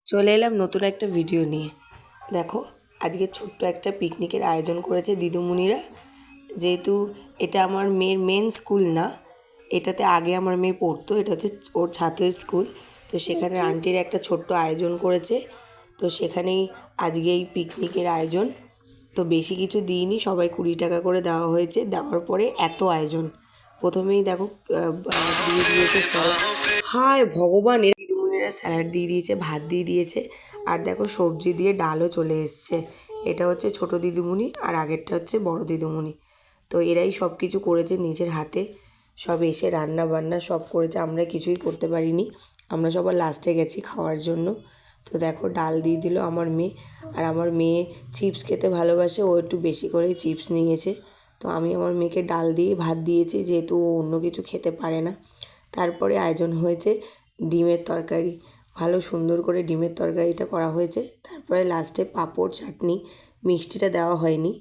চলে এলাম নতুন একটা ভিডিও নিয়ে। দেখো, আজকে ছোট্ট একটা পিকনিকের আয়োজন করেছে দিদিমণিরা। যেহেতু এটা আমার মেয়ের মেন স্কুল না, এটাতে আগে আমার মেয়ে পড়তো, এটা হচ্ছে ওর ছাত্রের স্কুল। তো সেখানে আন্টির একটা ছোট্ট আয়োজন করেছে। তো সেখানেই আজকে এই পিকনিকের আয়োজন। তো বেশি কিছু দিইনি, সবাই 20 টাকা করে দেওয়া হয়েছে। দেওয়ার পরে এত আয়োজন, প্রথমেই দেখো দিয়ে দিয়েছে স্যালাড। হায় ভগবান, এর দিদিমণিরা স্যালাড দিয়ে দিয়েছে, ভাত দিয়ে দিয়েছে, আর দেখো সবজি দিয়ে ডালও চলে এসছে। এটা হচ্ছে ছোট দিদিমণি, আর আগেরটা হচ্ছে বড় দিদিমণি। তো এরাই সব কিছু করেছে নিজের হাতে, সব এসে রান্না বান্না সব করেছে। আমরা কিছুই করতে পারিনি, আমরা সবার লাস্টে গেছি খাওয়ার জন্য। তো দেখো ডাল দিয়ে দিল আমার মেয়ে, আর আমার মেয়ে চিপস খেতে ভালোবাসে, ও একটু বেশি করেই চিপস নিয়েছে। তো আমি আমার মেয়েকে ডাল দিয়ে ভাত দিয়েছি, যেহেতু ও অন্য কিছু খেতে পারে না। তারপরে আয়োজন হয়েছে ডিমের তরকারি, ভালো সুন্দর করে ডিমের তরকারিটা করা হয়েছে। তারপরে লাস্টে পাঁপড়, চাটনি, মিষ্টিটা দেওয়া হয়নি,